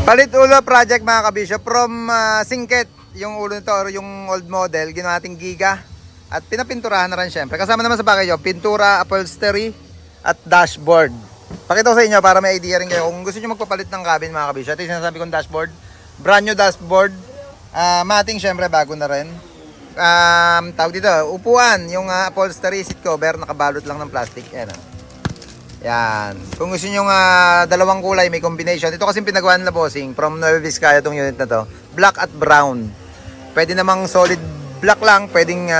Palit ulo project mga kabisyo. From singket, yung ulo nito or yung old model, ginawa nating Giga. At pinapinturahan na rin syempre. Kasama naman sa package yung pintura, upholstery, at dashboard. Pakita ko sa inyo para may idea rin kayo. Kung gusto nyo magpapalit ng cabin mga kabisyo, ito yung sinasabi kong dashboard. Brand new dashboard. Mating syempre, bago na rin. Tawag dito, upuan, yung upholstery, seat cover, nakabalot lang ng plastic. Yan. Yan. Kung gusto nyo dalawang kulay, may combination. Ito kasi pinagawa nila bossing from Nueva Vizcaya itong unit na to. Black at brown. Pwede namang solid black lang, pwedeng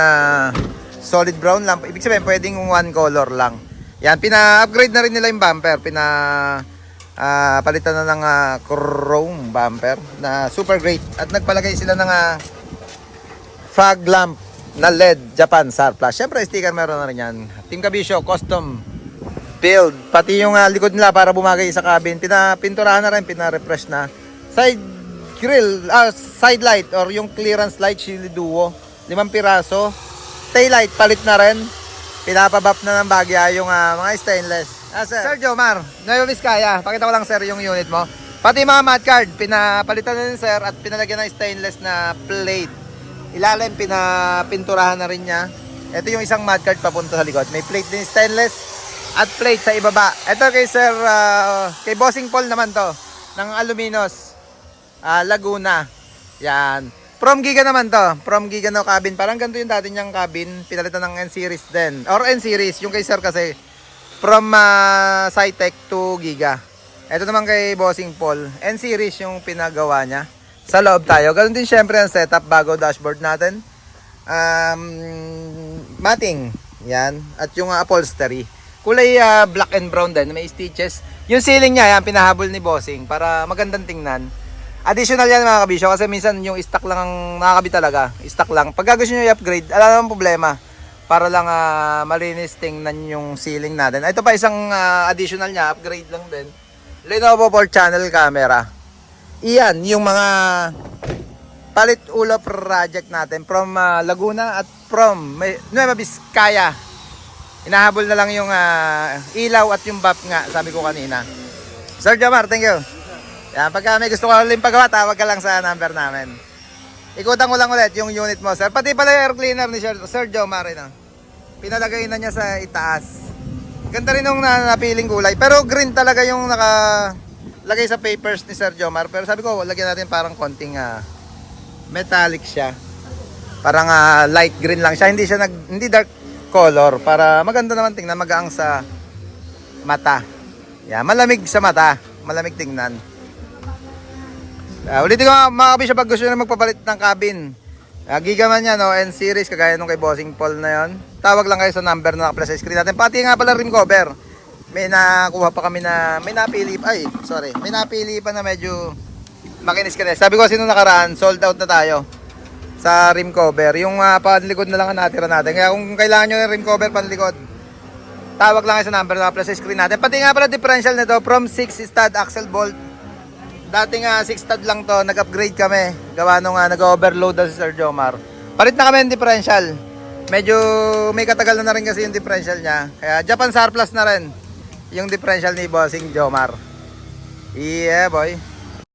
solid brown lang. Ibig sabihin, pwedeng one color lang. Yan, pina-upgrade na rin nila yung bumper. Palitan na ng chrome bumper na super great. At nagpalagay sila ng fog lamp na LED Japan Surplus. Siyempre, sticker meron na rin yan. Team Kabisyo, custom build. Pati yung likod nila para bumagay sa cabin. Pinapinturahan na rin, pina-refresh na. Side grill, side light or yung clearance light, Chili Duo. 5 piraso. Tail light, palit na rin. Pinapabap na ng bagya yung mga stainless. Sir Jomar, Nueva Vizcaya, pakita ko lang sir yung unit mo. Pati mga mat card, pinapalitan na rin sir at pinalagyan ng stainless na plate. Ilalim, pinapinturahan na rin niya. Ito yung isang mat card papunta sa likod. May plate din stainless at plate sa ibaba. Ito kay sir, kay Bossing Paul naman to, ng Aluminos, Laguna. Yan. From Giga naman to. From Giga no cabin. Parang ganito yung dati niyang cabin. Pinalitan ng N-Series din. Or N-Series. Yung kay sir kasi from Cytec to Giga. Ito naman kay Bossing Paul. N-Series yung pinagawa niya. Sa loob tayo. Ganun din syempre ang setup bago dashboard natin. Mating. Yan. At yung upholstery. Kulay black and brown din. May stitches. Yung ceiling niya, yan, pinahabol ni Bossing para magandang tingnan. Additional yan mga kabisyo kasi minsan yung stock lang ang nakakabit talaga. Stock lang. Pag gusto nyo i-upgrade, alam naman problema. Para lang malinis tingnan yung ceiling natin. Ito pa isang additional niya, upgrade lang din. Lenovo 4-channel camera. Iyan yung mga palit ulo project natin from Laguna at from Nueva Vizcaya. Inahabol na lang yung ilaw at yung BAP nga, sabi ko kanina. Sir Jomar, thank you. Yan, pagka may gusto ko ulit pagawa, tawag ka lang sa number namin. Ikutan ko lang ulit yung unit mo, sir. Pati pala yung air cleaner ni Sir Jomar. Pinalagay na niya sa itaas. Ganda rin yung napiling kulay. Pero green talaga yung nakalagay sa papers ni Sir Jomar. Pero sabi ko, lagyan natin parang konting metallic siya. Parang light green lang siya. Hindi dark color. Para maganda naman tingnan, magaang sa mata. Yan, malamig sa mata. Malamig tingnan. Ulitin ko mga kabisyo, pag gusto nyo magpapalit ng cabin, Giga man yan, no? N-Series, kagaya nung kay Bossing Paul na yon. Tawag lang kayo sa number na naka-plus sa screen natin. Pati nga pala rim cover. May nakuha pa kami na, may napili pa na medyo makinis ka na. Sabi ko kasi nung nakaraan, sold out na tayo sa rim cover. Yung panlikod na lang ang natira natin. Kaya kung kailangan nyo yung rim cover panlikod, tawag lang kayo sa number na naka-plus sa screen natin. Pati nga pala differential nito, from 6 stud axle bolt. Dating 6 stud lang to, nag-upgrade kami. Gawa nung nag-overload na si Sir Jomar. Palit na kami ng differential. Medyo may katagal na rin kasi yung differential niya. Kaya Japan Surplus na rin yung differential ni Bossing Jomar. Yeah boy.